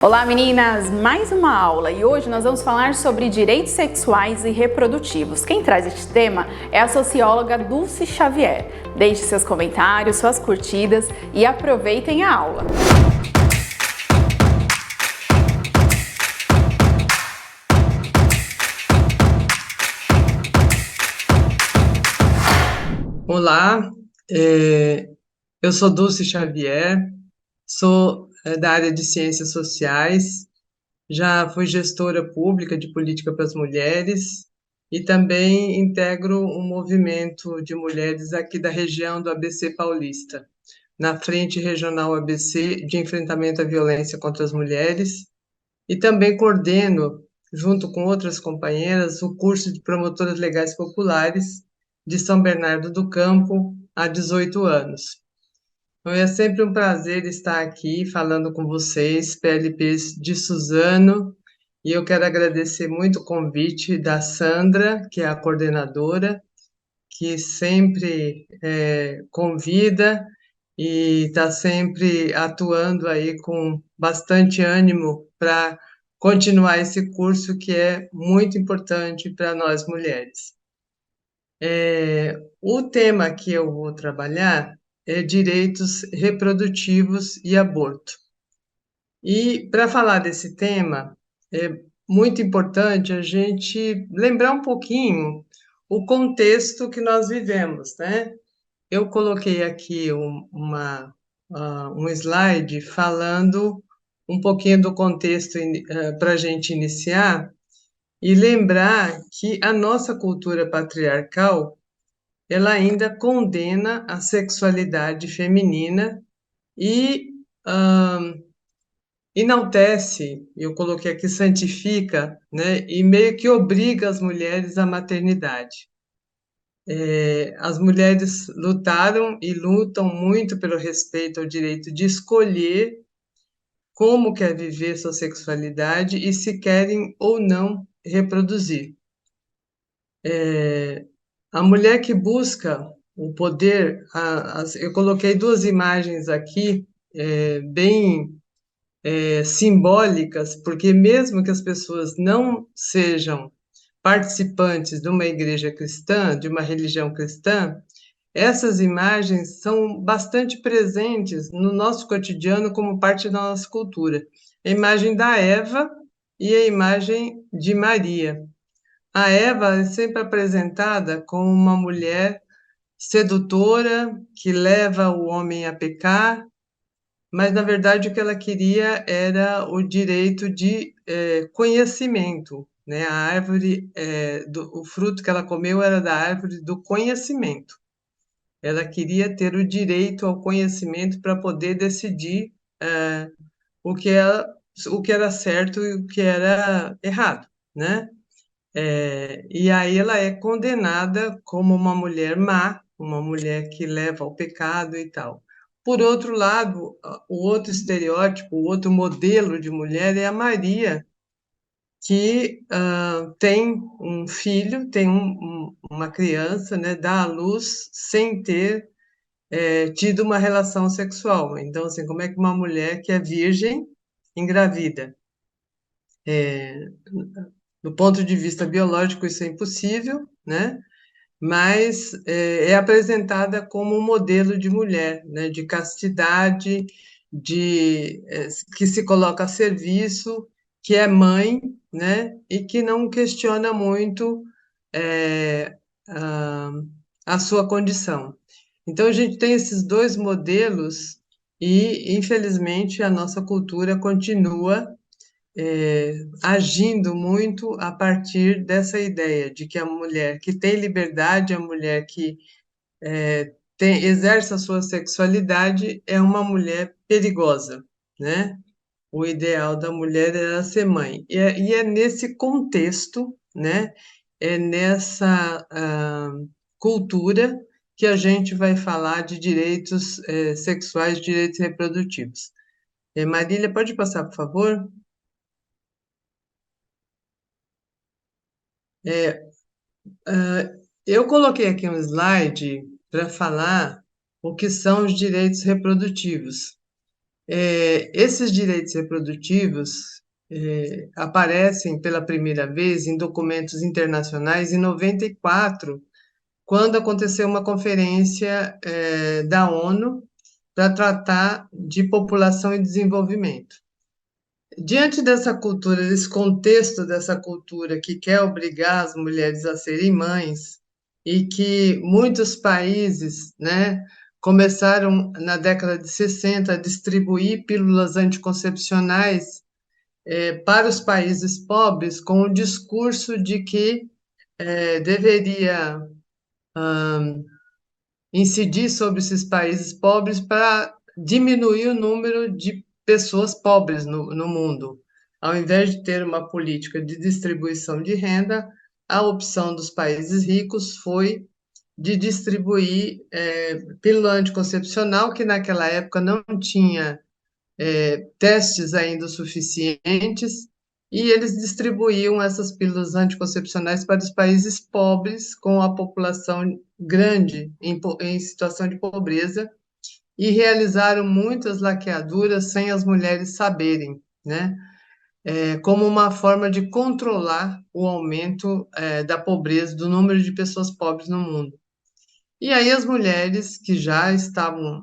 Olá meninas, mais uma aula e hoje nós vamos falar sobre direitos sexuais e reprodutivos. Quem traz este tema é a socióloga Dulce Xavier. Deixe seus comentários, suas curtidas e aproveitem a aula. Olá, eu sou Dulce Xavier, sou da área de Ciências Sociais, já fui gestora pública de política para as mulheres e também integro um movimento de mulheres aqui da região do ABC Paulista, na Frente Regional ABC de Enfrentamento à Violência contra as Mulheres, e também coordeno, junto com outras companheiras, o curso de Promotoras Legais Populares de São Bernardo do Campo há 18 anos. Então, é sempre um prazer estar aqui falando com vocês, PLPs de Suzano, e eu quero agradecer muito o convite da Sandra, que é a coordenadora, que sempre convida e está sempre atuando aí com bastante ânimo para continuar esse curso que é muito importante para nós mulheres. O tema que eu vou trabalhar é direitos reprodutivos e aborto. E para falar desse tema, é muito importante a gente lembrar um pouquinho o contexto que nós vivemos, né? Eu coloquei aqui um slide falando um pouquinho do contexto para a gente iniciar e lembrar que a nossa cultura patriarcal ela ainda condena a sexualidade feminina e enaltece, eu coloquei aqui santifica, né, e meio que obriga as mulheres à maternidade. As mulheres lutaram e lutam muito pelo respeito ao direito de escolher como quer viver sua sexualidade e se querem ou não reproduzir. A mulher que busca o poder, eu coloquei duas imagens aqui, bem simbólicas, porque mesmo que as pessoas não sejam participantes de uma igreja cristã, de uma religião cristã, essas imagens são bastante presentes no nosso cotidiano como parte da nossa cultura. A imagem da Eva e a imagem de Maria. A Eva é sempre apresentada como uma mulher sedutora que leva o homem a pecar, mas na verdade o que ela queria era o direito de conhecimento, né? A árvore, o fruto que ela comeu era da árvore do conhecimento. Ela queria ter o direito ao conhecimento para poder decidir o que era, o que era certo e o que era errado, né? E aí ela é condenada como uma mulher má, uma mulher que leva ao pecado e tal. Por outro lado, o outro estereótipo, o outro modelo de mulher é a Maria, que tem um filho, tem uma criança, né, dá à luz sem ter tido uma relação sexual. Então, assim, como é que uma mulher que é virgem engravida? Do ponto de vista biológico, isso é impossível, né? Mas é apresentada como um modelo de mulher, né? De castidade, que se coloca a serviço, que é mãe, né? E que não questiona muito é, a, a sua condição. Então, a gente tem esses dois modelos e, infelizmente, a nossa cultura continua agindo muito a partir dessa ideia de que a mulher que tem liberdade, a mulher que exerce a sua sexualidade é uma mulher perigosa, né? O ideal da mulher era ser mãe. E é nesse contexto, né? É nessa cultura que a gente vai falar de direitos sexuais, direitos reprodutivos. Marília, pode passar, por favor? Eu coloquei aqui um slide para falar o que são os direitos reprodutivos. Esses direitos reprodutivos aparecem pela primeira vez em documentos internacionais em 94, quando aconteceu uma conferência da ONU para tratar de população e desenvolvimento. Diante dessa cultura, desse contexto dessa cultura que quer obrigar as mulheres a serem mães e que muitos países, né, começaram na década de 60 a distribuir pílulas anticoncepcionais para os países pobres com o discurso de que deveria incidir sobre esses países pobres para diminuir o número de pessoas pobres no mundo. Ao invés de ter uma política de distribuição de renda, a opção dos países ricos foi de distribuir pílula anticoncepcional, que naquela época não tinha testes ainda suficientes, e eles distribuíam essas pílulas anticoncepcionais para os países pobres, com a população grande em situação de pobreza, e realizaram muitas laqueaduras sem as mulheres saberem, né? Como uma forma de controlar o aumento da pobreza, do número de pessoas pobres no mundo. E aí as mulheres que já estavam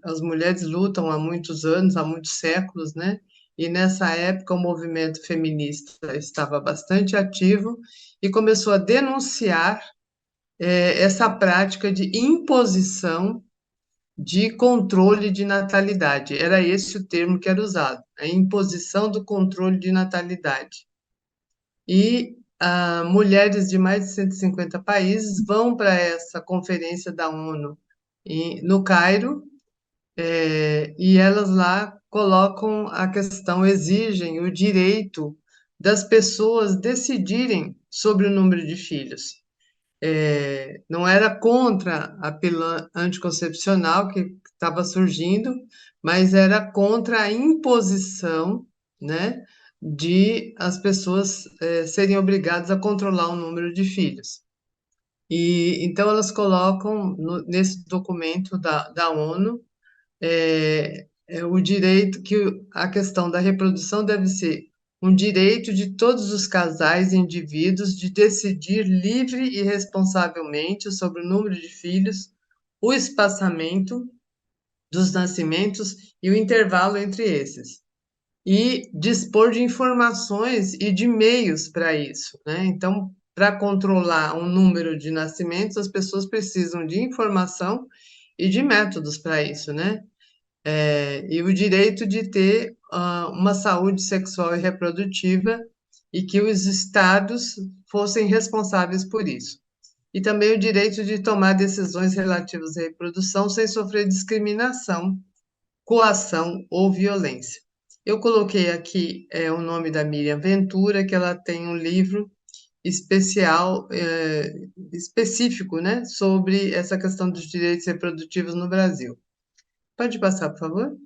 as mulheres lutam há muitos anos, há muitos séculos, né? E nessa época o movimento feminista estava bastante ativo e começou a denunciar essa prática de imposição de controle de natalidade. Era esse o termo que era usado, a imposição do controle de natalidade. E mulheres de mais de 150 países vão para essa conferência da ONU no Cairo, e elas lá colocam a questão, exigem o direito das pessoas decidirem sobre o número de filhos. Não era contra a pílula anticoncepcional que estava surgindo, mas era contra a imposição, né, de as pessoas serem obrigadas a controlar o número de filhos. E então elas colocam nesse documento da ONU o direito que a questão da reprodução deve ser um direito de todos os casais e indivíduos de decidir livre e responsavelmente sobre o número de filhos, o espaçamento dos nascimentos e o intervalo entre esses. E dispor de informações e de meios para isso, né? Então, para controlar o número de nascimentos, as pessoas precisam de informação e de métodos para isso, né? E o direito de ter uma saúde sexual e reprodutiva e que os estados fossem responsáveis por isso. E também o direito de tomar decisões relativas à reprodução sem sofrer discriminação, coação ou violência. Eu coloquei aqui o nome da Miriam Ventura, que ela tem um livro especial, específico, né, sobre essa questão dos direitos reprodutivos no Brasil. Pode passar, por favor?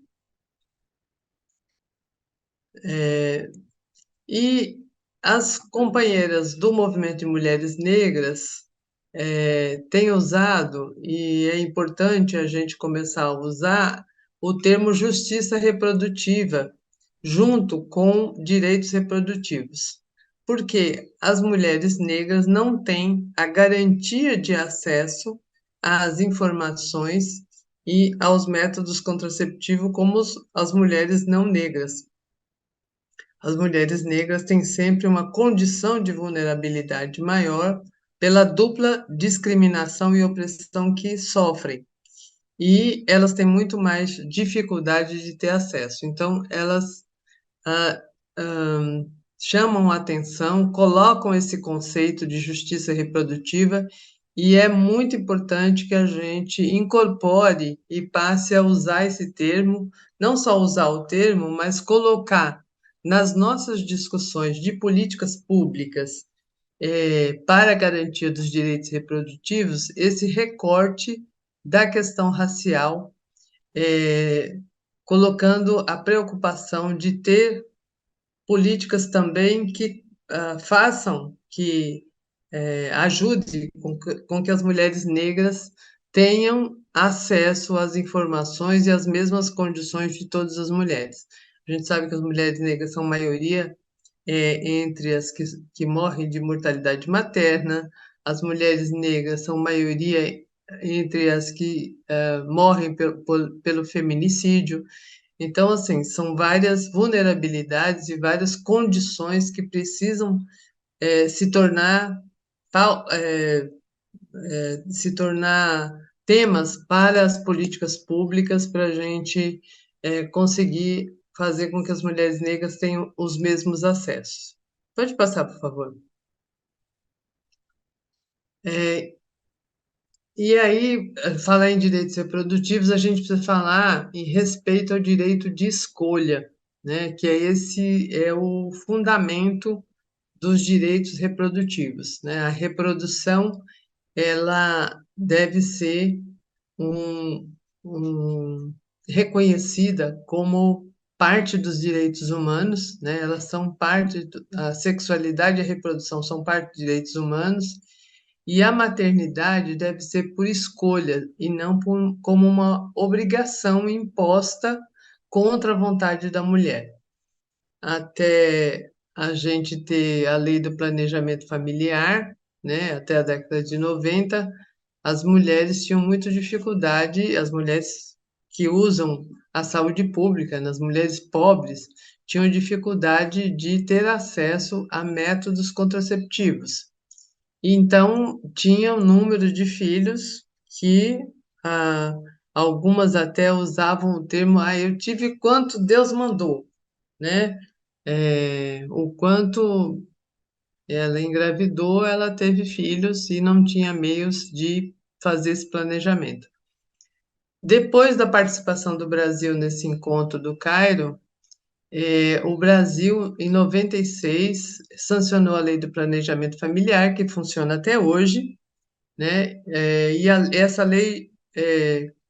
E as companheiras do movimento de mulheres negras têm usado, e é importante a gente começar a usar, o termo justiça reprodutiva, junto com direitos reprodutivos. Porque as mulheres negras não têm a garantia de acesso às informações e aos métodos contraceptivos como as mulheres não negras. As mulheres negras têm sempre uma condição de vulnerabilidade maior pela dupla discriminação e opressão que sofrem. E elas têm muito mais dificuldade de ter acesso. Então, elas ah, ah, chamam a atenção, colocam esse conceito de justiça reprodutiva, e é muito importante que a gente incorpore e passe a usar esse termo, não só usar o termo, mas colocar nas nossas discussões de políticas públicas para a garantia dos direitos reprodutivos esse recorte da questão racial, colocando a preocupação de ter políticas também que façam, que ajude com que as mulheres negras tenham acesso às informações e às mesmas condições de todas as mulheres. A gente sabe que as mulheres negras são maioria entre as que morrem de mortalidade materna, as mulheres negras são maioria entre as que morrem pelo feminicídio. Então, assim, são várias vulnerabilidades e várias condições que precisam se tornar se tornar temas para as políticas públicas para a gente conseguir fazer com que as mulheres negras tenham os mesmos acessos. Pode passar, por favor. É, e aí, falar em direitos reprodutivos, a gente precisa falar em respeito ao direito de escolha, né? Que esse é o fundamento dos direitos reprodutivos, né? A reprodução, ela deve ser um, um, reconhecida como parte dos direitos humanos, né? Elas são parte, a sexualidade e a reprodução são parte dos direitos humanos, e a maternidade deve ser por escolha e não como uma obrigação imposta contra a vontade da mulher. Até a gente ter a lei do planejamento familiar, né? Até a década de 90, as mulheres tinham muita dificuldade, as mulheres que usam a saúde pública, as mulheres pobres, tinham dificuldade de ter acesso a métodos contraceptivos. Então, tinha um número de filhos que ah, algumas até usavam o termo, eu tive quanto Deus mandou, né? O quanto ela engravidou, ela teve filhos e não tinha meios de fazer esse planejamento. Depois da participação do Brasil nesse encontro do Cairo, o Brasil, em 96, sancionou a Lei do Planejamento Familiar, que funciona até hoje, né? Essa lei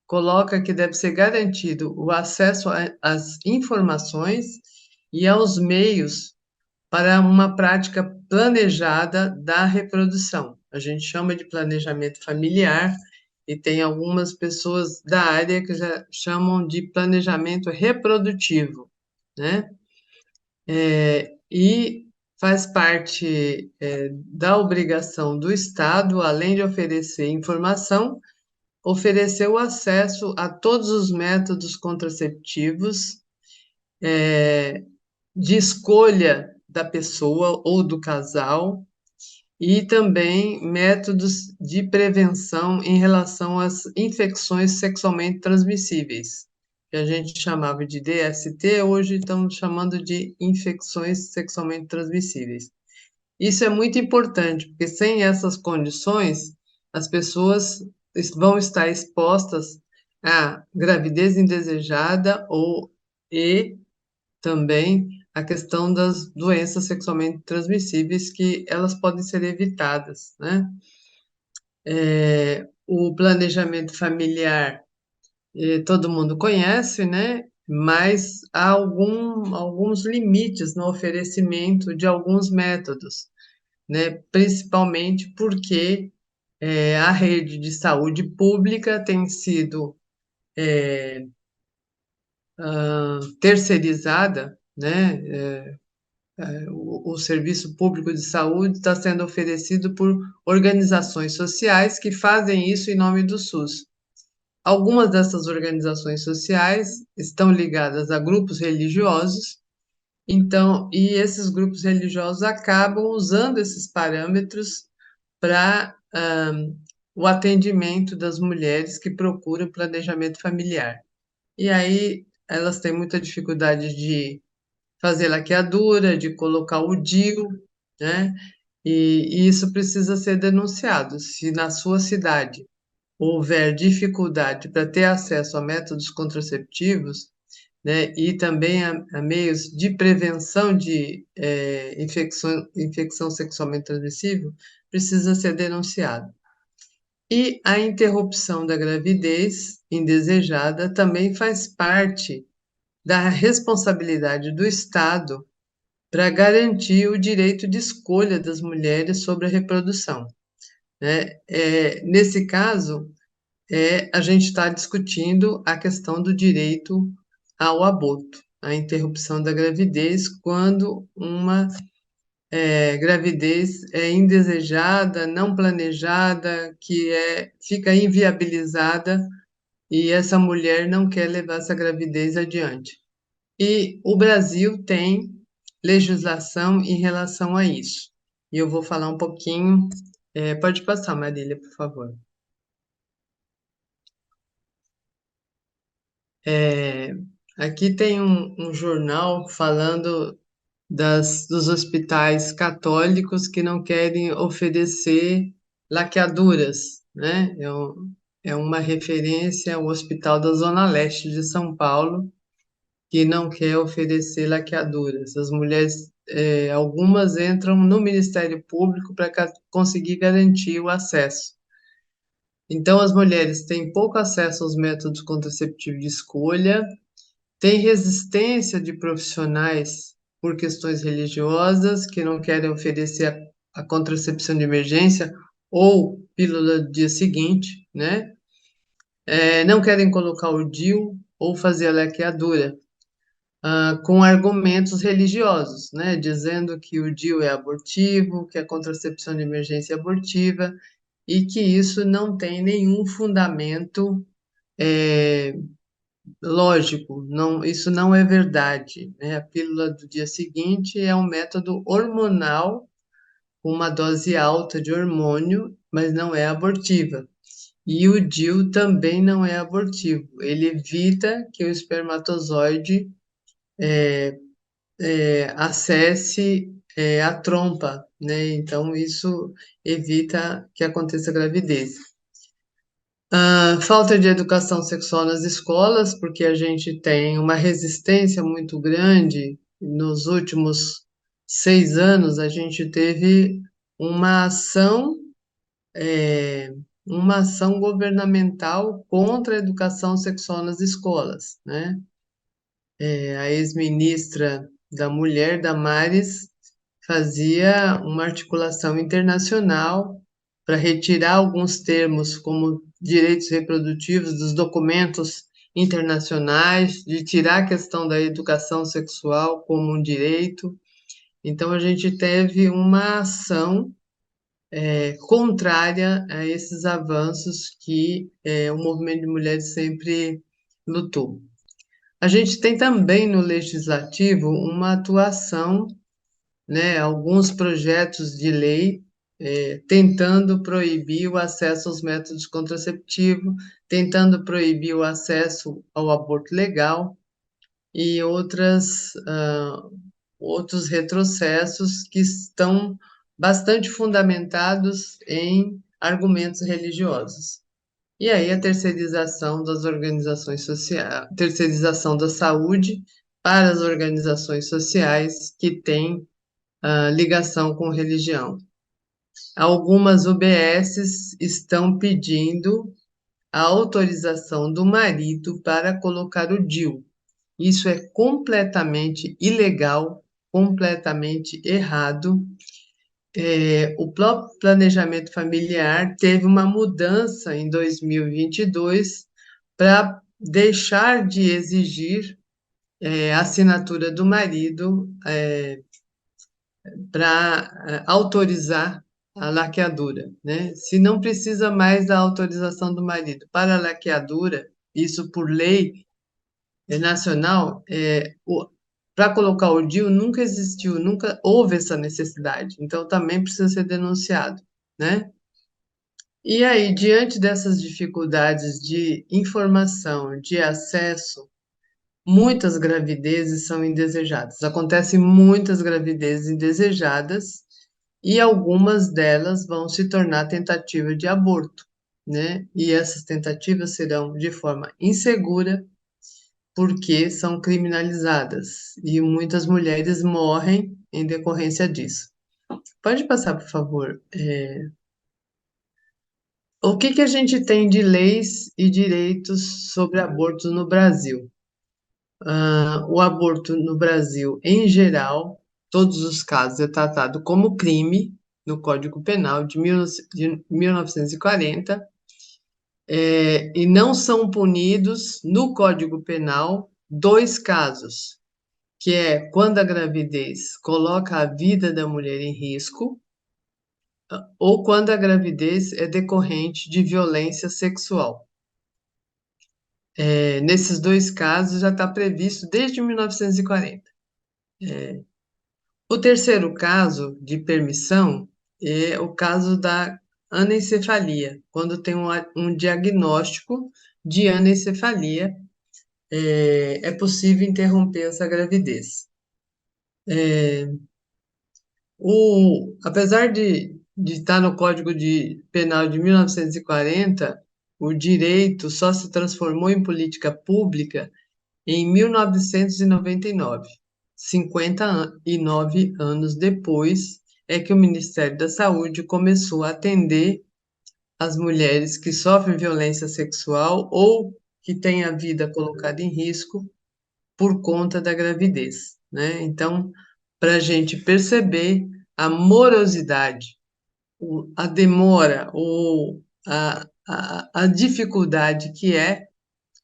coloca que deve ser garantido o acesso às informações e aos meios para uma prática planejada da reprodução. A gente chama de planejamento familiar e tem algumas pessoas da área que já chamam de planejamento reprodutivo, né? E faz parte da obrigação do Estado, além de oferecer informação, oferecer o acesso a todos os métodos contraceptivos de escolha da pessoa ou do casal, e também métodos de prevenção em relação às infecções sexualmente transmissíveis, que a gente chamava de DST, hoje estamos chamando de infecções sexualmente transmissíveis. Isso é muito importante, porque sem essas condições, as pessoas vão estar expostas à gravidez indesejada e também a questão das doenças sexualmente transmissíveis, que elas podem ser evitadas, né? O planejamento familiar, todo mundo conhece, né? Mas há alguns limites no oferecimento de alguns métodos, né? Principalmente porque a rede de saúde pública tem sido terceirizada, né? O serviço público de saúde está sendo oferecido por organizações sociais que fazem isso em nome do SUS. Algumas dessas organizações sociais estão ligadas a grupos religiosos, então, e esses grupos religiosos acabam usando esses parâmetros para o atendimento das mulheres que procuram planejamento familiar. E aí elas têm muita dificuldade de fazer laqueadura, de colocar o DIU, né? E isso precisa ser denunciado. Se na sua cidade houver dificuldade para ter acesso a métodos contraceptivos, né, e também a meios de prevenção de infecção sexualmente transmissível, precisa ser denunciado. E a interrupção da gravidez indesejada também faz parte da responsabilidade do Estado para garantir o direito de escolha das mulheres sobre a reprodução, né? Nesse caso, a gente está discutindo a questão do direito ao aborto, a interrupção da gravidez quando uma gravidez é indesejada, não planejada, fica inviabilizada e essa mulher não quer levar essa gravidez adiante. E o Brasil tem legislação em relação a isso. E eu vou falar um pouquinho. Pode passar, Marília, por favor. É, aqui tem um jornal falando dos hospitais católicos que não querem oferecer laqueaduras, né? É uma referência ao Hospital da Zona Leste de São Paulo, que não quer oferecer laqueaduras. As mulheres, algumas entram no Ministério Público para conseguir garantir o acesso. Então, as mulheres têm pouco acesso aos métodos contraceptivos de escolha, têm resistência de profissionais por questões religiosas que não querem oferecer a contracepção de emergência ou pílula do dia seguinte, né? Não querem colocar o DIU ou fazer a laqueadura, com argumentos religiosos, né? Dizendo que o DIU é abortivo, que a contracepção de emergência é abortiva e que isso não tem nenhum fundamento lógico, não, isso não é verdade, né? A pílula do dia seguinte é um método hormonal com uma dose alta de hormônio, mas não é abortiva. E o DIU também não é abortivo. Ele evita que o espermatozoide acesse a trompa, né? Então isso evita que aconteça gravidez. Falta de educação sexual nas escolas, porque a gente tem uma resistência muito grande. Nos últimos 6 anos, a gente teve uma ação, uma ação governamental contra a educação sexual nas escolas, né? A ex-ministra da Mulher, Damares, fazia uma articulação internacional para retirar alguns termos como direitos reprodutivos dos documentos internacionais, de tirar a questão da educação sexual como um direito. Então, a gente teve uma ação contrária a esses avanços que o movimento de mulheres sempre lutou. A gente tem também no legislativo uma atuação, né, alguns projetos de lei tentando proibir o acesso aos métodos contraceptivos, tentando proibir o acesso ao aborto legal e outros retrocessos que estão bastante fundamentados em argumentos religiosos. E aí a terceirização das organizações sociais, terceirização da saúde para as organizações sociais que têm ligação com religião. Algumas UBSs estão pedindo a autorização do marido para colocar o DIU. Isso é completamente ilegal, completamente errado. O próprio planejamento familiar teve uma mudança em 2022 para deixar de exigir a assinatura do marido para autorizar a laqueadura, né? Se não precisa mais da autorização do marido para a laqueadura, isso por lei nacional, para colocar o DIU nunca existiu, nunca houve essa necessidade, então também precisa ser denunciado, né? E aí, diante dessas dificuldades de informação, de acesso, muitas gravidezes são indesejadas. Acontecem muitas gravidezes indesejadas e algumas delas vão se tornar tentativa de aborto, né? E essas tentativas serão de forma insegura, porque são criminalizadas e muitas mulheres morrem em decorrência disso. Pode passar, por favor. O que a gente tem de leis e direitos sobre aborto no Brasil? O aborto no Brasil, em geral, todos os casos é tratado como crime no Código Penal de 1940. e não são punidos no Código Penal dois casos, que é quando a gravidez coloca a vida da mulher em risco ou quando a gravidez é decorrente de violência sexual. Nesses dois casos já está previsto desde 1940. O terceiro caso de permissão é o caso da anencefalia, quando tem um diagnóstico de anencefalia, é possível interromper essa gravidez. Apesar de estar no Código Penal de 1940, o direito só se transformou em política pública em 1999. 59 anos depois é que o Ministério da Saúde começou a atender as mulheres que sofrem violência sexual ou que têm a vida colocada em risco por conta da gravidez, né? Então, para a gente perceber a morosidade, a demora ou a dificuldade que é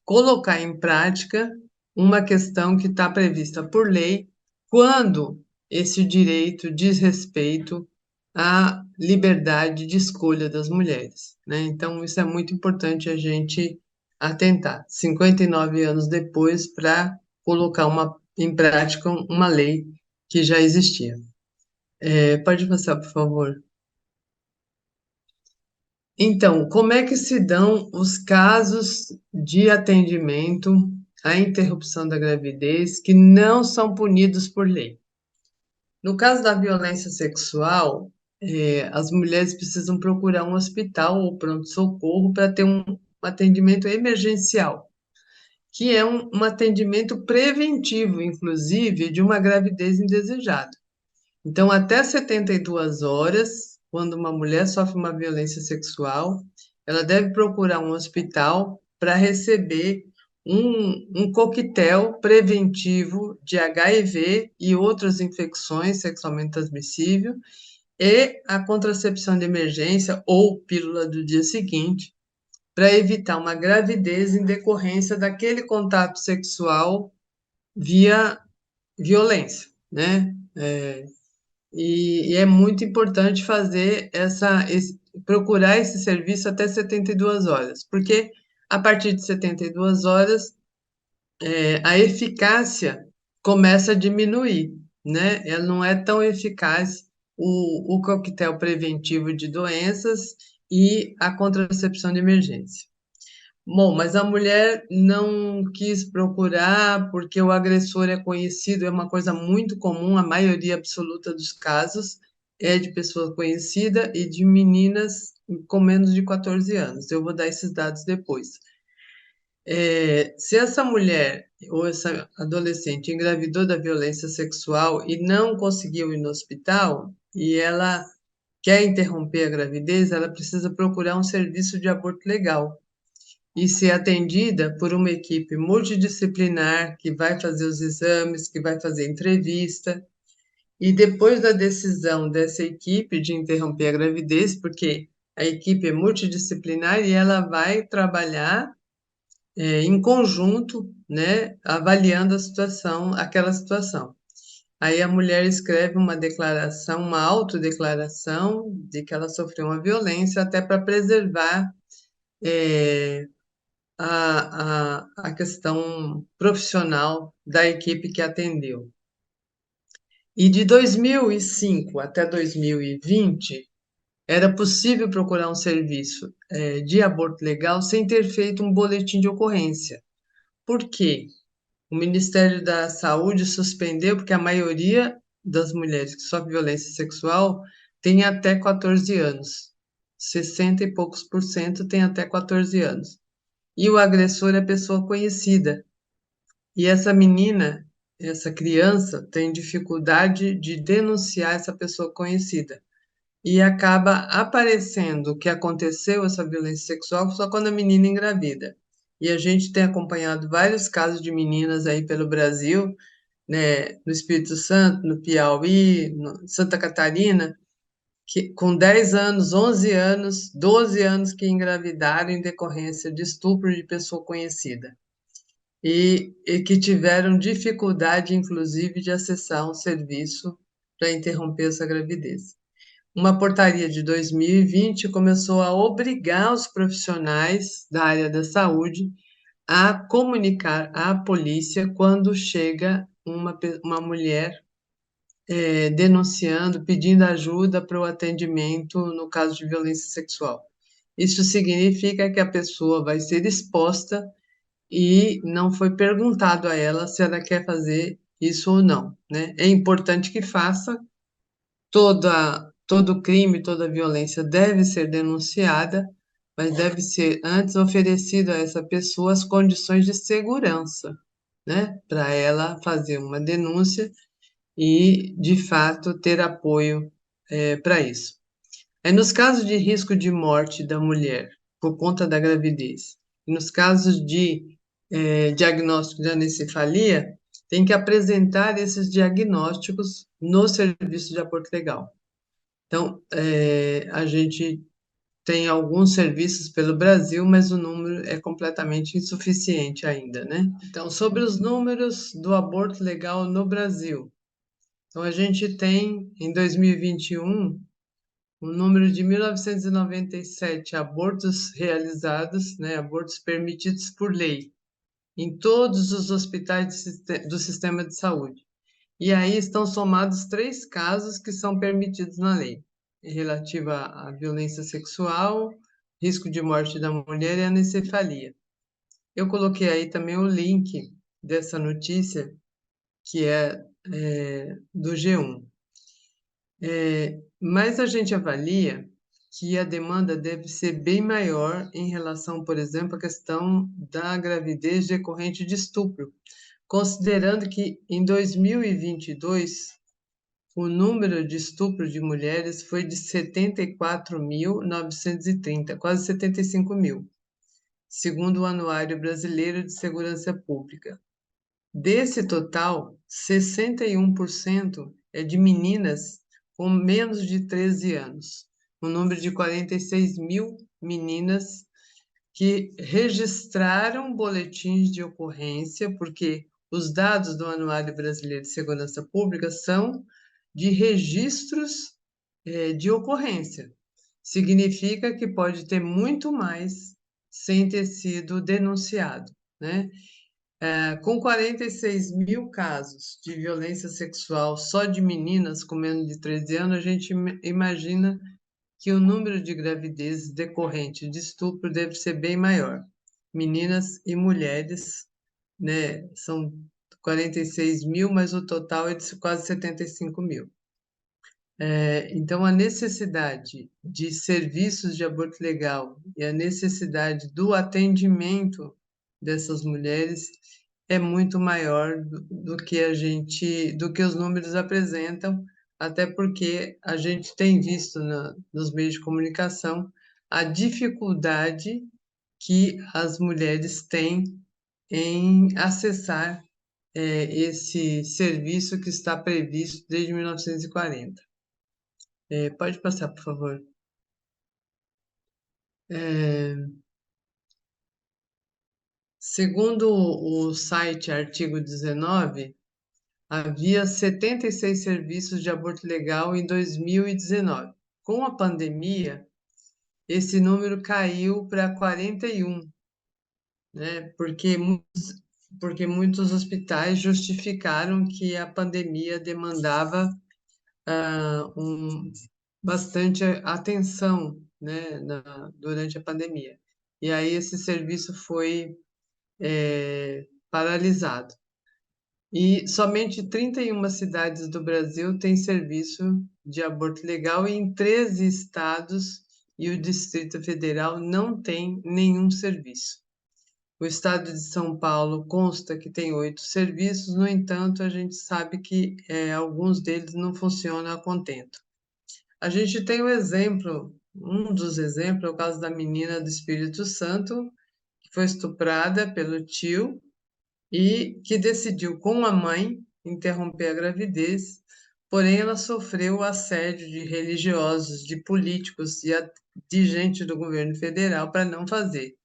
colocar em prática uma questão que está prevista por lei quando esse direito diz respeito à liberdade de escolha das mulheres, né? Então, isso é muito importante a gente atentar. 59 anos depois, para colocar em prática uma lei que já existia. Pode passar, por favor. Então, como é que se dão os casos de atendimento à interrupção da gravidez que não são punidos por lei? No caso da violência sexual, as mulheres precisam procurar um hospital ou pronto-socorro para ter um atendimento emergencial, que é um atendimento preventivo, inclusive, de uma gravidez indesejada. Então, até 72 horas, quando uma mulher sofre uma violência sexual, ela deve procurar um hospital para receber um coquetel preventivo de HIV e outras infecções sexualmente transmissíveis e a contracepção de emergência ou pílula do dia seguinte, para evitar uma gravidez em decorrência daquele contato sexual via violência, né? E é muito importante procurar esse serviço até 72 horas, porque a partir de 72 horas a eficácia começa a diminuir, né? Ela não é tão eficaz o coquetel preventivo de doenças e a contracepção de emergência. Bom, mas a mulher não quis procurar porque o agressor é conhecido, é uma coisa muito comum, a maioria absoluta dos casos é de pessoa conhecida e de meninas com menos de 14 anos. Eu vou dar esses dados depois. Se essa mulher ou essa adolescente engravidou da violência sexual e não conseguiu ir no hospital, e ela quer interromper a gravidez, ela precisa procurar um serviço de aborto legal e ser atendida por uma equipe multidisciplinar que vai fazer os exames, que vai fazer entrevista. E depois da decisão dessa equipe de interromper a gravidez, porque a equipe é multidisciplinar e ela vai trabalhar em conjunto, né, avaliando a situação, aquela situação. Aí a mulher escreve uma declaração, uma autodeclaração de que ela sofreu uma violência até para preservar a questão profissional da equipe que atendeu. E de 2005 até 2020, era possível procurar um serviço de aborto legal sem ter feito um boletim de ocorrência. Por quê? O Ministério da Saúde suspendeu, porque a maioria das mulheres que sofrem violência sexual tem até 14 anos. 60 e poucos por cento tem até 14 anos. E o agressor é pessoa conhecida. E essa menina, essa criança, tem dificuldade de denunciar essa pessoa conhecida. E acaba aparecendo que aconteceu essa violência sexual só quando a menina engravida. E a gente tem acompanhado vários casos de meninas aí pelo Brasil, né, no Espírito Santo, no Piauí, no Santa Catarina, que, com 10 anos, 11 anos, 12 anos que engravidaram em decorrência de estupro de pessoa conhecida e que tiveram dificuldade, inclusive, de acessar um serviço para interromper essa gravidez. Uma portaria de 2020 começou a obrigar os profissionais da área da saúde a comunicar à polícia quando chega uma mulher denunciando, pedindo ajuda para o atendimento no caso de violência sexual. Isso significa que a pessoa vai ser exposta e não foi perguntado a ela se ela quer fazer isso ou não, né? É importante que faça, todo crime, toda violência deve ser denunciada, mas deve ser antes oferecido a essa pessoa as condições de segurança, né? Para ela fazer uma denúncia e, de fato, ter apoio para isso. Nos casos de risco de morte da mulher por conta da gravidez, e nos casos de diagnóstico de anencefalia, tem que apresentar esses diagnósticos no serviço de aborto legal. Então, a gente tem alguns serviços pelo Brasil, mas o número é completamente insuficiente ainda, né? Então, sobre os números do aborto legal no Brasil. Então, a gente tem, em 2021, um número de 1.997 abortos realizados, né, abortos permitidos por lei, em todos os hospitais do sistema de saúde. E aí estão somados 3 casos que são permitidos na lei, relativa à violência sexual, risco de morte da mulher e anencefalia. Eu coloquei aí também o link dessa notícia, que é do G1. Mas a gente avalia que a demanda deve ser bem maior em relação, por exemplo, à questão da gravidez decorrente de estupro, considerando que em 2022 o número de estupro de mulheres foi de 74.930, quase 75 mil, segundo o Anuário Brasileiro de Segurança Pública. Desse total, 61% é de meninas com menos de 13 anos, um número de 46 mil meninas que registraram boletins de ocorrência, porque os dados do Anuário Brasileiro de Segurança Pública são de registros de ocorrência. Significa que pode ter muito mais sem ter sido denunciado, né? Com 46 mil casos de violência sexual só de meninas com menos de 13 anos, a gente imagina que o número de gravidez decorrente de estupro deve ser bem maior. Meninas e mulheres, né, são 46 mil, mas o total é de quase 75 mil. Então, a necessidade de serviços de aborto legal e a necessidade do atendimento dessas mulheres é muito maior do que do que os números apresentam, até porque a gente tem visto nos meios de comunicação a dificuldade que as mulheres têm em acessar esse serviço que está previsto desde 1940. Pode passar, por favor. Segundo o site Artigo 19, havia 76 serviços de aborto legal em 2019. Com a pandemia, esse número caiu para 41, né? Porque muitos hospitais justificaram que a pandemia demandava bastante atenção, né, durante a pandemia. E aí esse serviço foi paralisado. E somente 31 cidades do Brasil têm serviço de aborto legal e em 13 estados e o Distrito Federal não tem nenhum serviço. O estado de São Paulo consta que tem 8 serviços, no entanto, a gente sabe que alguns deles não funcionam a contento. A gente tem um dos exemplos é o caso da menina do Espírito Santo, que foi estuprada pelo tio e que decidiu com a mãe interromper a gravidez, porém ela sofreu o assédio de religiosos, de políticos e de gente do governo federal para não fazer.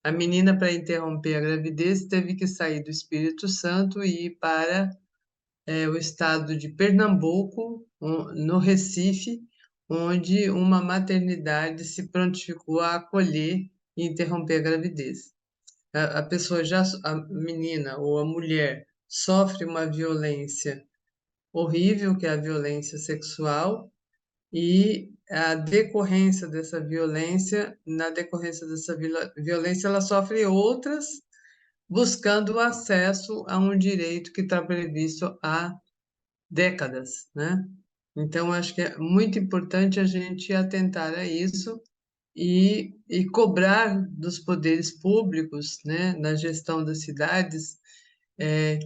A menina, para interromper a gravidez, teve que sair do Espírito Santo e ir para o estado de Pernambuco, no Recife, onde uma maternidade se prontificou a acolher e interromper a gravidez. A pessoa já, a menina ou a mulher sofre uma violência horrível, que é a violência sexual, e a decorrência dessa violência, na decorrência dessa violência, ela sofre outras, buscando o acesso a um direito que está previsto há décadas, né? Então, acho que é muito importante a gente atentar a isso e cobrar dos poderes públicos, né, na gestão das cidades,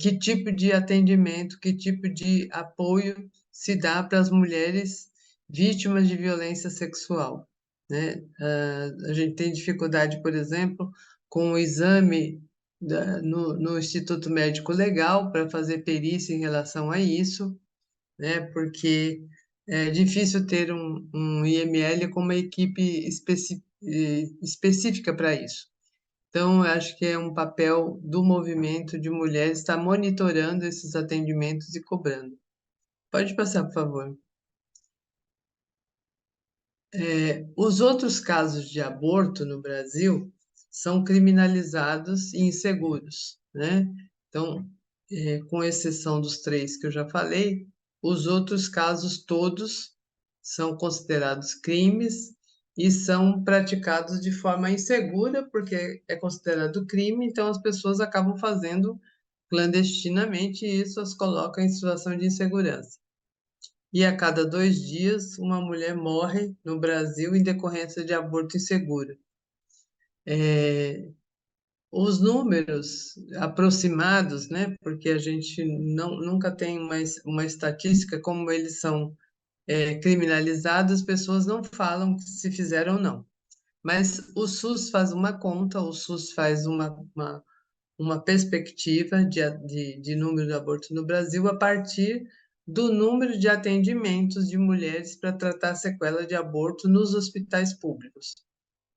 que tipo de atendimento, que tipo de apoio se dá para as mulheres vítimas de violência sexual, né? A gente tem dificuldade, por exemplo, com o exame no Instituto Médico Legal para fazer perícia em relação a isso, né? Porque é difícil ter um IML com uma equipe específica para isso. Então, eu acho que é um papel do movimento de mulheres estar monitorando esses atendimentos e cobrando. Pode passar, por favor. Os outros casos de aborto no Brasil são criminalizados e inseguros, né? Então, com exceção dos três que eu já falei, os outros casos todos são considerados crimes e são praticados de forma insegura, porque é considerado crime, então as pessoas acabam fazendo clandestinamente e isso as coloca em situação de insegurança. E a cada 2 dias, uma mulher morre no Brasil em decorrência de aborto inseguro. Os números aproximados, né, porque a gente nunca tem uma estatística, como eles são criminalizados, as pessoas não falam se fizeram ou não. Mas o SUS faz uma conta, o SUS faz uma perspectiva de número de abortos no Brasil a partir do número de atendimentos de mulheres para tratar sequela de aborto nos hospitais públicos.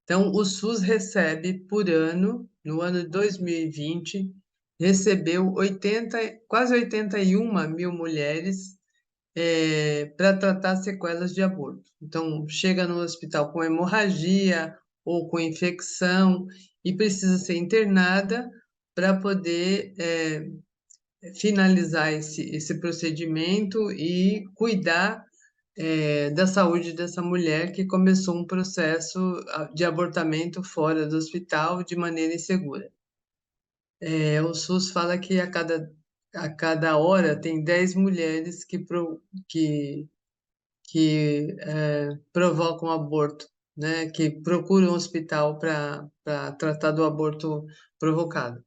Então, o SUS recebe por ano, no ano de 2020, recebeu quase 81 mil mulheres para tratar sequelas de aborto. Então, chega no hospital com hemorragia ou com infecção e precisa ser internada para poder finalizar esse procedimento e cuidar da saúde dessa mulher que começou um processo de abortamento fora do hospital de maneira insegura. O SUS fala que a cada hora tem 10 mulheres que provocam aborto, né, que procuram um hospital para tratar do aborto provocado.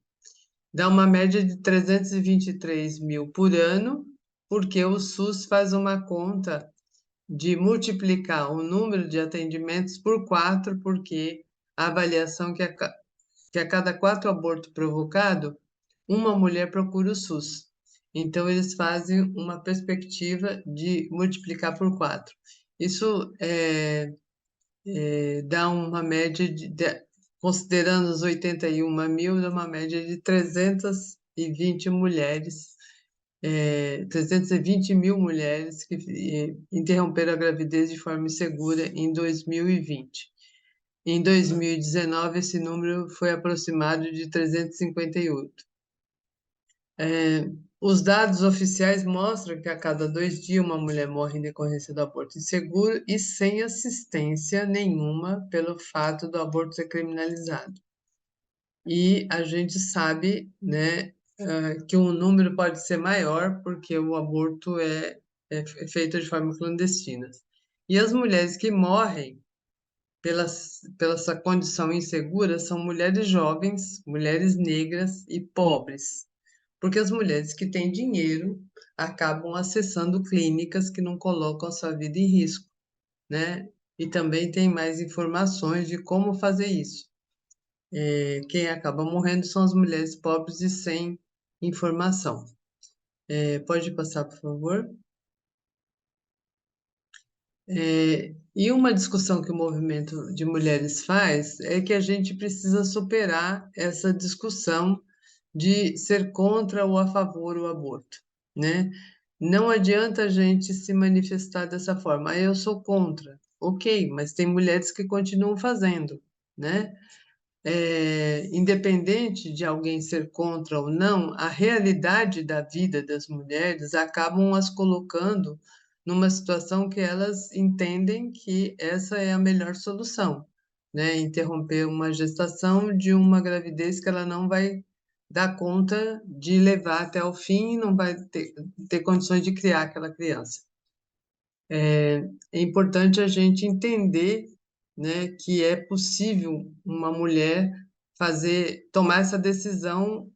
Dá uma média de 323 mil por ano, porque o SUS faz uma conta de multiplicar o número de atendimentos por 4, porque a avaliação que a cada 4 abortos provocados, uma mulher procura o SUS. Então, eles fazem uma perspectiva de multiplicar por 4. Isso dá uma média considerando os 81 mil, dá uma média de 320 mulheres, 320 mil mulheres que interromperam a gravidez de forma insegura em 2020. Em 2019, esse número foi aproximado de 358. Os dados oficiais mostram que a cada 2 dias uma mulher morre em decorrência do aborto inseguro e sem assistência nenhuma pelo fato do aborto ser criminalizado. E a gente sabe, né, que o número pode ser maior porque o aborto é feito de forma clandestina. E as mulheres que morrem pela essa condição insegura são mulheres jovens, mulheres negras e pobres, porque as mulheres que têm dinheiro acabam acessando clínicas que não colocam a sua vida em risco, né? E também tem mais informações de como fazer isso. Quem acaba morrendo são as mulheres pobres e sem informação. Pode passar, por favor? E uma discussão que o movimento de mulheres faz é que a gente precisa superar essa discussão de ser contra ou a favor do aborto, né? Não adianta a gente se manifestar dessa forma. Ah, eu sou contra. Ok, mas tem mulheres que continuam fazendo, né? Independente de alguém ser contra ou não, a realidade da vida das mulheres acabam as colocando numa situação que elas entendem que essa é a melhor solução, né? Interromper uma gestação de uma gravidez que ela não vai dar conta de levar até o fim e não vai ter condições de criar aquela criança. É importante a gente entender, né, que é possível uma mulher tomar essa decisão,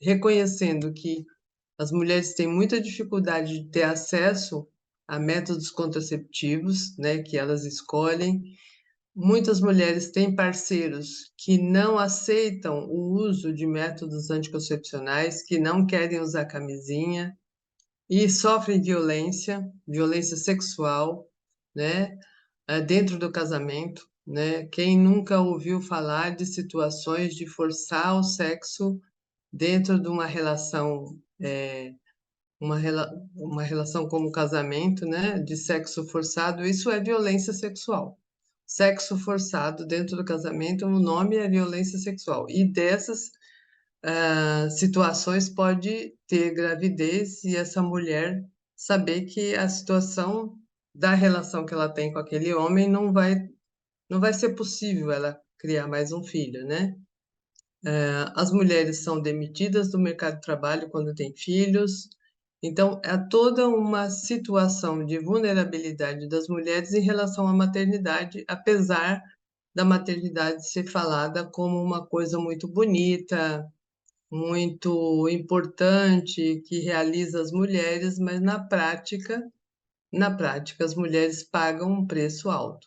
reconhecendo que as mulheres têm muita dificuldade de ter acesso a métodos contraceptivos, né, que elas escolhem. Muitas mulheres têm parceiros que não aceitam o uso de métodos anticoncepcionais, que não querem usar camisinha e sofrem violência, violência sexual, né, dentro do casamento, né? Quem nunca ouviu falar de situações de forçar o sexo dentro de uma relação, uma relação como casamento, né, de sexo forçado, isso é violência sexual. Sexo forçado dentro do casamento, o nome é violência sexual. E dessas situações pode ter gravidez e essa mulher saber que a situação da relação que ela tem com aquele homem não vai ser possível ela criar mais um filho, né? As mulheres são demitidas do mercado de trabalho quando têm filhos. Então, é toda uma situação de vulnerabilidade das mulheres em relação à maternidade, apesar da maternidade ser falada como uma coisa muito bonita, muito importante, que realiza as mulheres, mas na prática, as mulheres pagam um preço alto.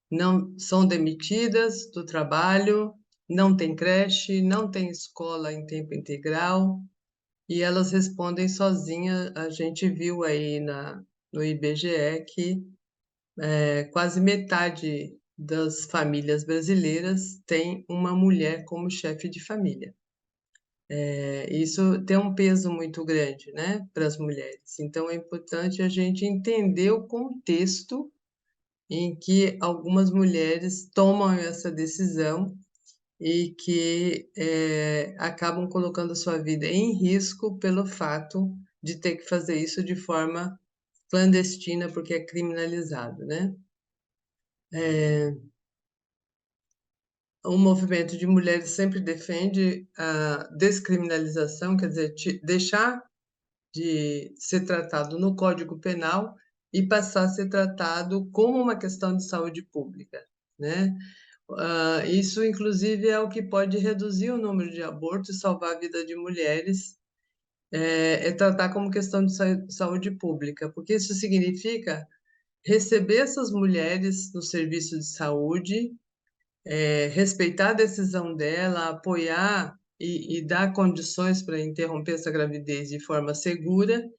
Não são demitidas do trabalho, não tem creche, não tem escola em tempo integral, e elas respondem sozinhas. A gente viu aí no IBGE que quase metade das famílias brasileiras tem uma mulher como chefe de família. Isso tem um peso muito grande, né, para as mulheres. Então, é importante a gente entender o contexto em que algumas mulheres tomam essa decisão e que acabam colocando a sua vida em risco pelo fato de ter que fazer isso de forma clandestina, porque é criminalizado, né? O movimento de mulheres sempre defende a descriminalização, quer dizer, deixar de ser tratado no Código Penal e passar a ser tratado como uma questão de saúde pública, né? Isso, inclusive, é o que pode reduzir o número de abortos e salvar a vida de mulheres, tratar como questão de saúde pública, porque isso significa receber essas mulheres no serviço de saúde, respeitar a decisão dela, apoiar e dar condições para interromper essa gravidez de forma segura.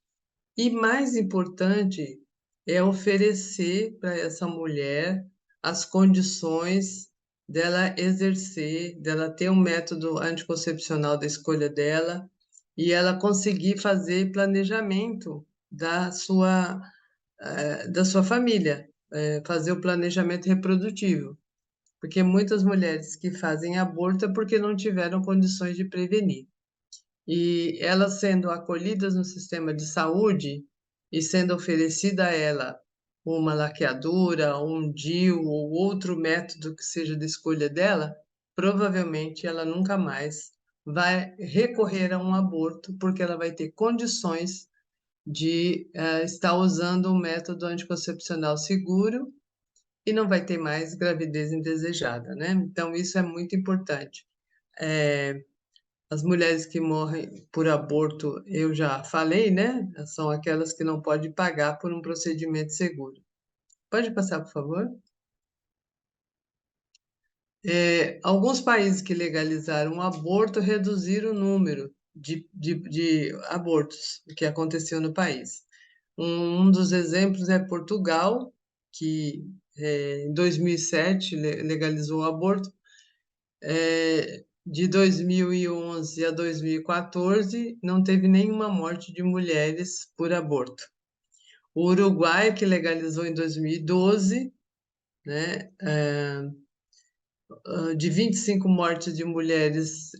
E mais importante é oferecer para essa mulher as condições dela exercer, dela ter um método anticoncepcional da escolha dela e ela conseguir fazer planejamento da sua família, fazer o planejamento reprodutivo. Porque muitas mulheres que fazem aborto é porque não tiveram condições de prevenir. E elas sendo acolhidas no sistema de saúde e sendo oferecida a ela uma laqueadura, um DIU ou outro método que seja da escolha dela, provavelmente ela nunca mais vai recorrer a um aborto, porque ela vai ter condições de estar usando um método anticoncepcional seguro e não vai ter mais gravidez indesejada, né? Então, isso é muito importante. As mulheres que morrem por aborto, eu já falei, né? São aquelas que não podem pagar por um procedimento seguro. Pode passar, por favor? Alguns países que legalizaram o aborto reduziram o número de abortos que aconteceu no país. Um dos exemplos é Portugal, que em 2007 legalizou o aborto. De 2011 a 2014, não teve nenhuma morte de mulheres por aborto. O Uruguai, que legalizou em 2012, né, de 25 mortes de mulheres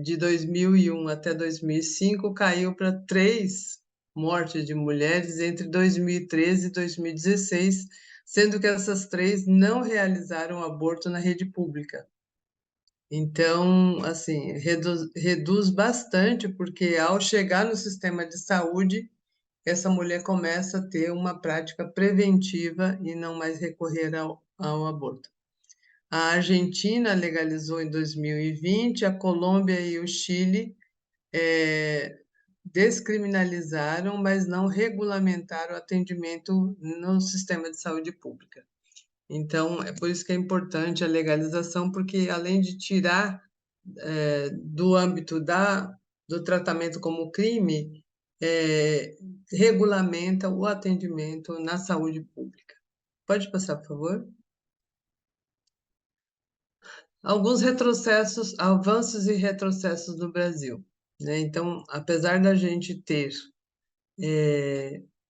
de 2001 até 2005, caiu para 3 mortes de mulheres entre 2013 e 2016, sendo que essas 3 não realizaram aborto na rede pública. Então, assim, reduz bastante, porque ao chegar no sistema de saúde, essa mulher começa a ter uma prática preventiva e não mais recorrer ao aborto. A Argentina legalizou em 2020, a Colômbia e o Chile descriminalizaram, mas não regulamentaram o atendimento no sistema de saúde pública. Então, é por isso que é importante a legalização, porque além de tirar do âmbito do tratamento como crime, regulamenta o atendimento na saúde pública. Pode passar, por favor? Alguns retrocessos, avanços e retrocessos no Brasil, né? Então, apesar da gente ter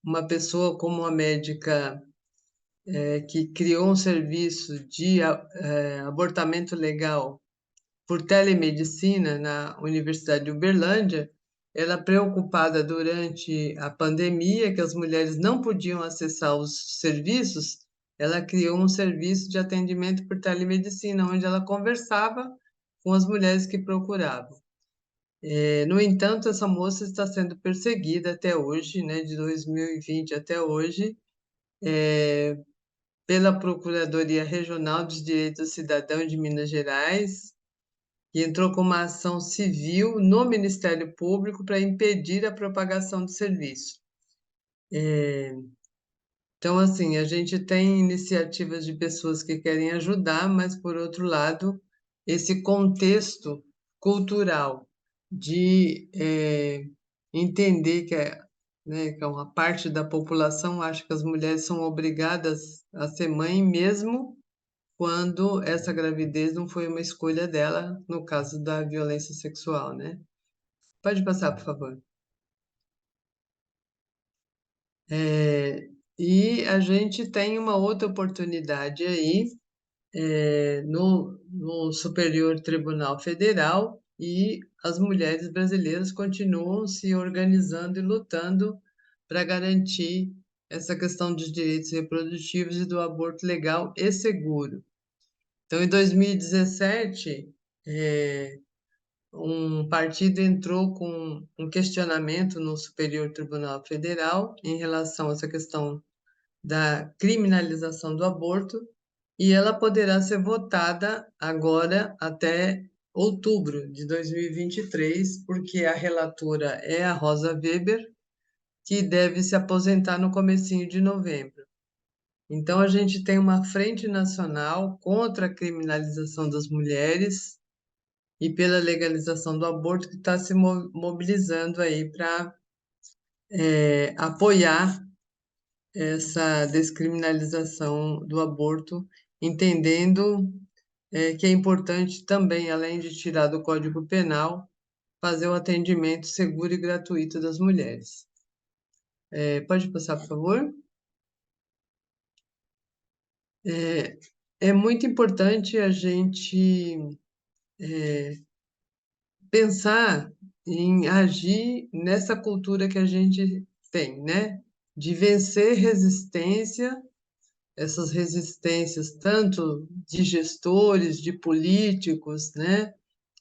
uma pessoa como a médica que criou um serviço de abortamento legal por telemedicina na Universidade de Uberlândia, ela preocupada durante a pandemia, que as mulheres não podiam acessar os serviços, ela criou um serviço de atendimento por telemedicina, onde ela conversava com as mulheres que procuravam. No entanto, essa moça está sendo perseguida até hoje, né, de 2020 até hoje, pela Procuradoria Regional dos Direitos do Cidadão de Minas Gerais, e entrou com uma ação civil no Ministério Público para impedir a propagação do serviço. Então, assim, a gente tem iniciativas de pessoas que querem ajudar, mas, por outro lado, esse contexto cultural de entender né, que uma parte da população acha que as mulheres são obrigadas a ser mãe mesmo quando essa gravidez não foi uma escolha dela, no caso da violência sexual, né? Pode passar, por favor. E a gente tem uma outra oportunidade aí, no Superior Tribunal Federal, e as mulheres brasileiras continuam se organizando e lutando para garantir essa questão dos direitos reprodutivos e do aborto legal e seguro. Então, em 2017, um partido entrou com um questionamento no Superior Tribunal Federal em relação a essa questão da criminalização do aborto, e ela poderá ser votada agora até outubro de 2023, porque a relatora é a Rosa Weber, que deve se aposentar no comecinho de novembro. Então, a gente tem uma frente nacional contra a criminalização das mulheres e pela legalização do aborto que está se mobilizando aí para apoiar essa descriminalização do aborto, entendendo que é importante também, além de tirar do Código Penal, fazer o atendimento seguro e gratuito das mulheres. Pode passar, por favor? É muito importante a gente pensar em agir nessa cultura que a gente tem, né? De vencer resistência, essas resistências tanto de gestores, de políticos, né?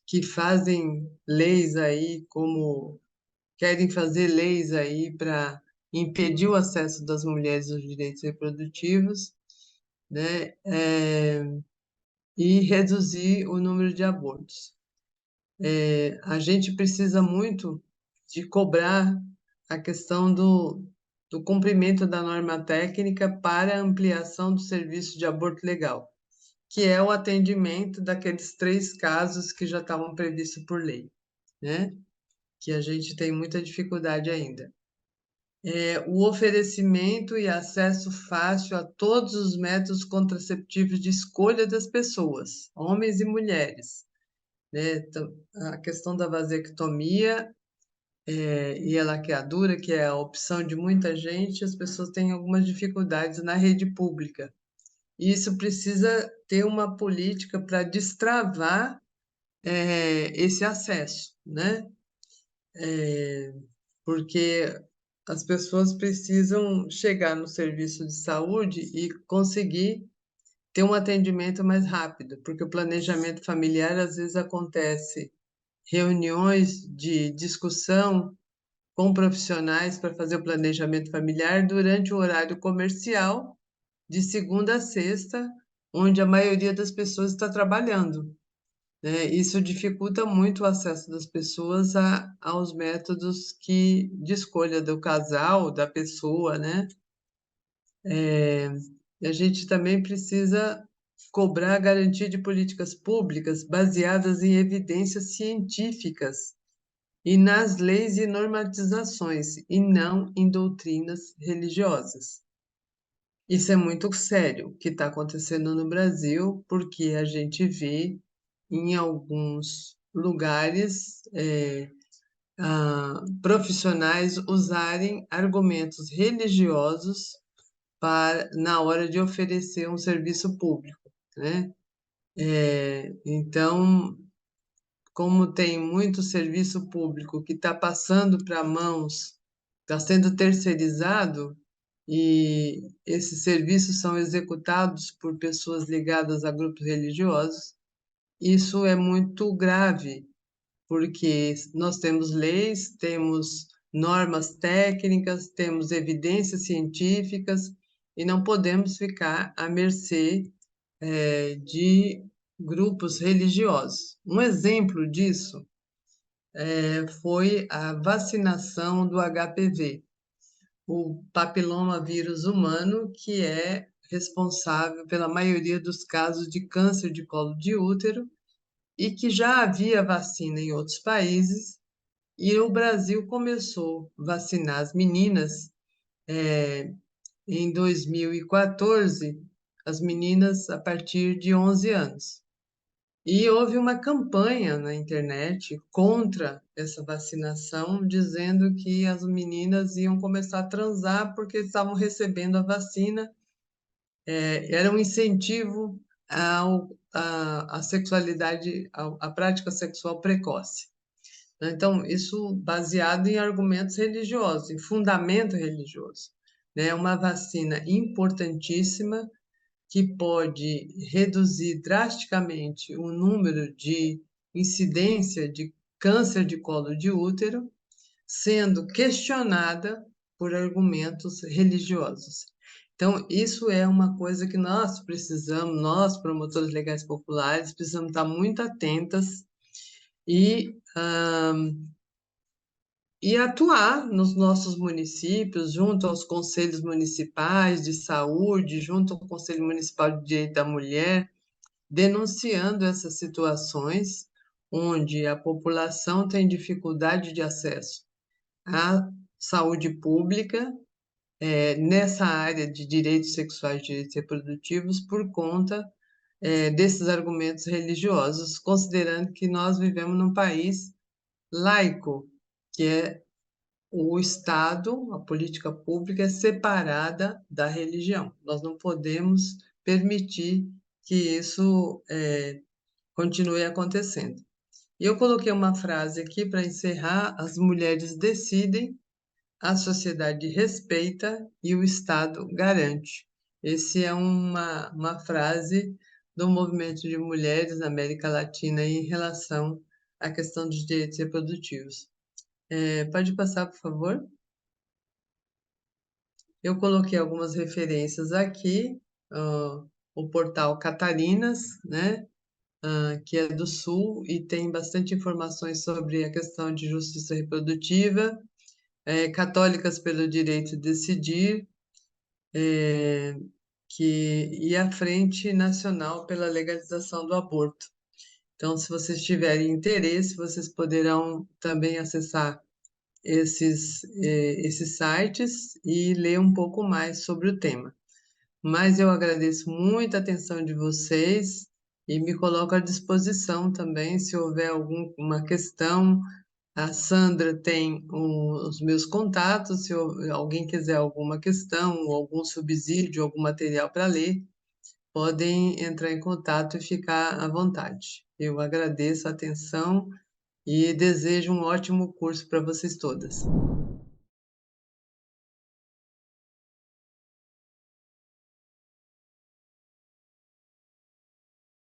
Que fazem leis aí, como querem fazer leis aí para impedir o acesso das mulheres aos direitos reprodutivos, né? E reduzir o número de abortos. A gente precisa muito de cobrar a questão do cumprimento da norma técnica para a ampliação do serviço de aborto legal, que é o atendimento daqueles 3 casos que já estavam previstos por lei, né? Que a gente tem muita dificuldade ainda. o oferecimento e acesso fácil a todos os métodos contraceptivos de escolha das pessoas, homens e mulheres, né? Então, a questão da vasectomia e a laqueadura, que é a opção de muita gente, as pessoas têm algumas dificuldades na rede pública. E isso precisa ter uma política para destravar esse acesso, né? Porque as pessoas precisam chegar no serviço de saúde e conseguir ter um atendimento mais rápido, porque o planejamento familiar às vezes acontece reuniões de discussão com profissionais para fazer o planejamento familiar durante o horário comercial, de segunda a sexta, onde a maioria das pessoas está trabalhando, né? Isso dificulta muito o acesso das pessoas aos métodos de escolha do casal, da pessoa, né? E a gente também precisa cobrar a garantia de políticas públicas baseadas em evidências científicas e nas leis e normatizações, e não em doutrinas religiosas. Isso é muito sério, o que está acontecendo no Brasil, porque a gente vê em alguns lugares profissionais usarem argumentos religiosos na hora de oferecer um serviço público, né? Então, como tem muito serviço público que está passando para mãos, está sendo terceirizado, e esses serviços são executados por pessoas ligadas a grupos religiosos, isso é muito grave, porque nós temos leis, temos normas técnicas, temos evidências científicas, e não podemos ficar à mercê de grupos religiosos. Um exemplo disso foi a vacinação do HPV, o papiloma vírus humano, que é responsável pela maioria dos casos de câncer de colo de útero e que já havia vacina em outros países, e o Brasil começou a vacinar as meninas em 2014, as meninas a partir de 11 anos. E houve uma campanha na internet contra essa vacinação, dizendo que as meninas iam começar a transar porque estavam recebendo a vacina. Era um incentivo à sexualidade, à prática sexual precoce. Então, isso baseado em argumentos religiosos, em fundamento religioso, né? Uma vacina importantíssima que pode reduzir drasticamente o número de incidência de câncer de colo de útero, sendo questionada por argumentos religiosos. Então, isso é uma coisa que nós precisamos, nós, promotores legais populares, precisamos estar muito atentas e, e atuar nos nossos municípios, junto aos conselhos municipais de saúde, junto ao Conselho Municipal de Direito da Mulher, denunciando essas situações onde a população tem dificuldade de acesso à saúde pública, nessa área de direitos sexuais e direitos reprodutivos, por conta desses argumentos religiosos, considerando que nós vivemos num país laico, que é o Estado, a política pública é separada da religião. Nós não podemos permitir que isso continue acontecendo. E eu coloquei uma frase aqui para encerrar: as mulheres decidem, a sociedade respeita e o Estado garante. Esse é uma frase do movimento de mulheres na América Latina em relação à questão dos direitos reprodutivos. Pode passar, por favor? Eu coloquei algumas referências aqui, o portal Catarinas, né, que é do Sul e tem bastante informações sobre a questão de justiça reprodutiva, Católicas pelo Direito de Decidir, e a Frente Nacional pela Legalização do Aborto. Então, se vocês tiverem interesse, vocês poderão também acessar esses sites e ler um pouco mais sobre o tema. Mas eu agradeço muito a atenção de vocês e me coloco à disposição também, se houver alguma questão. A Sandra tem os meus contatos, se alguém quiser alguma questão, ou algum subsídio, algum material para ler, podem entrar em contato e ficar à vontade. Eu agradeço a atenção e desejo um ótimo curso para vocês todas.